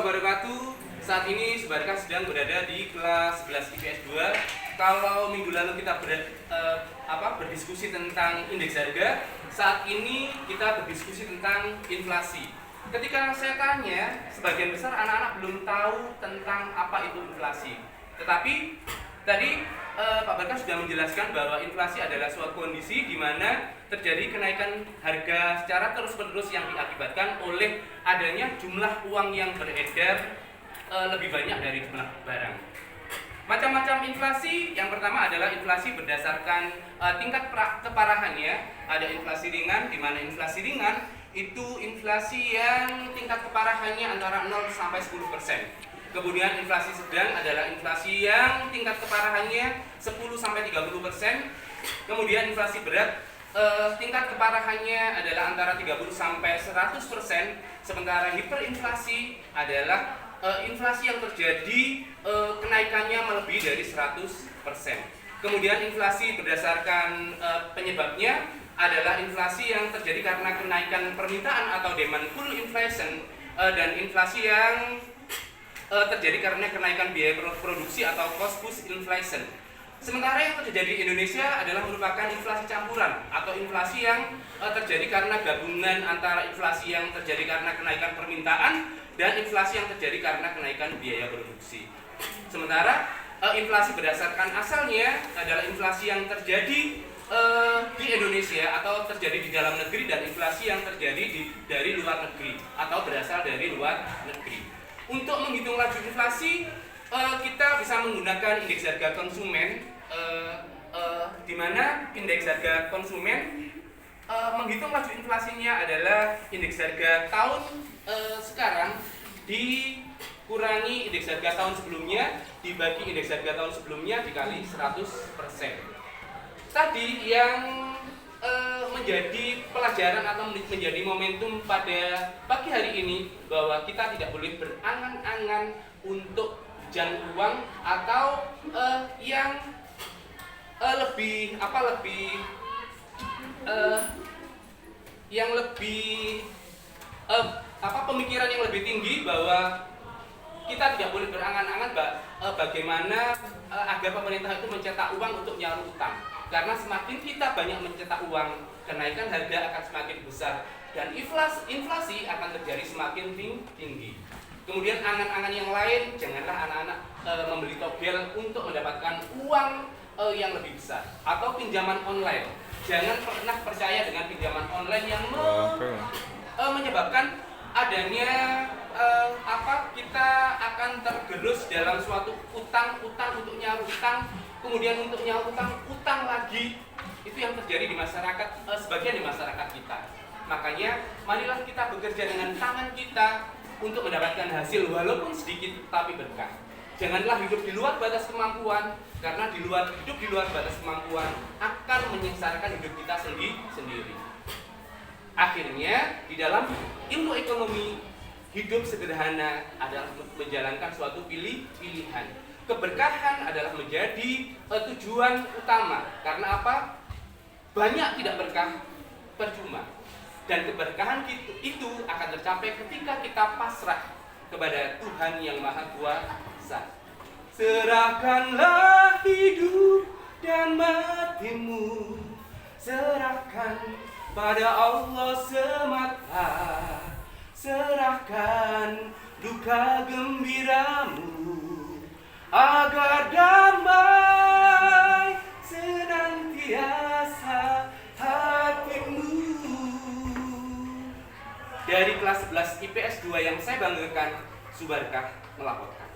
wabarakatuh. Saat ini Subarkah sedang berada di kelas 11 IPS 2. Kalau minggu lalu kita berdiskusi tentang indeks harga, saat ini kita berdiskusi tentang inflasi. Ketika saya tanya, sebagian besar anak-anak belum tahu tentang apa itu inflasi. Tetapi tadi Pak Barkah sudah menjelaskan bahwa inflasi adalah suatu kondisi di mana terjadi kenaikan harga secara terus-menerus yang diakibatkan oleh adanya jumlah uang yang beredar lebih banyak dari jumlah barang. Macam-macam inflasi, yang pertama adalah inflasi berdasarkan tingkat keparahannya. Ada inflasi ringan, di mana inflasi ringan itu inflasi yang tingkat keparahannya antara 0 sampai 10%. Kemudian inflasi sedang adalah inflasi yang tingkat keparahannya 10 sampai 30%. Kemudian inflasi berat tingkat keparahannya adalah antara 30 sampai 100%. Sementara hiperinflasi adalah inflasi yang terjadi kenaikannya melebihi dari 100%. Kemudian inflasi berdasarkan penyebabnya adalah inflasi yang terjadi karena kenaikan permintaan atau demand pull inflation, dan inflasi yang terjadi karena kenaikan biaya produksi atau cost push inflation. Sementara yang terjadi di Indonesia adalah merupakan inflasi campuran atau inflasi yang terjadi karena gabungan antara inflasi yang terjadi karena kenaikan permintaan dan inflasi yang terjadi karena kenaikan biaya produksi. Sementara inflasi berdasarkan asalnya adalah inflasi yang terjadi di Indonesia atau terjadi di dalam negeri, dan inflasi yang terjadi dari luar negeri atau berasal dari luar negeri. Untuk menghitung laju inflasi, kita bisa menggunakan indeks harga konsumen, di mana indeks harga konsumen menghitung laju inflasinya adalah indeks harga tahun sekarang dikurangi indeks harga tahun sebelumnya dibagi indeks harga tahun sebelumnya dikali 100%. Tadi yang menjadi pelajaran atau menjadi momentum pada pagi hari ini bahwa kita tidak boleh berangan-angan untuk pencucian uang atau yang pemikiran yang lebih tinggi bahwa kita tidak boleh berangan-angan bagaimana agar pemerintah itu mencetak uang untuk nyaur utang. Karena semakin kita banyak mencetak uang, kenaikan harga akan semakin besar dan inflasi akan terjadi semakin tinggi. Kemudian angan-angan yang lain, janganlah anak-anak membeli togel untuk mendapatkan uang yang lebih besar atau pinjaman online. Jangan pernah percaya dengan pinjaman online yang menyebabkan adanya kita akan tergerus dalam suatu utang untuk nyaur utang, kemudian untuk nyaur utang lagi. Itu yang terjadi di masyarakat, sebagian di masyarakat kita. Makanya marilah kita bekerja dengan tangan kita untuk mendapatkan hasil walaupun sedikit tapi berkah. Janganlah hidup di luar batas kemampuan, karena hidup di luar batas kemampuan akan menyengsarakan hidup kita sendiri. Akhirnya di dalam ilmu ekonomi, hidup sederhana adalah menjalankan suatu pilihan. Keberkahan adalah menjadi tujuan utama. Karena apa? Banyak tidak berkah percuma. Dan keberkahan itu akan tercapai ketika kita pasrah kepada Tuhan yang Maha Kuasa. Serahkanlah hidup dan matimu, serahkan pada Allah semata, serahkan duka gembiramu, agar damai senantiasa hatimu. Dari kelas 11 IPS 2 yang saya banggakan, Subarkah melaporkan.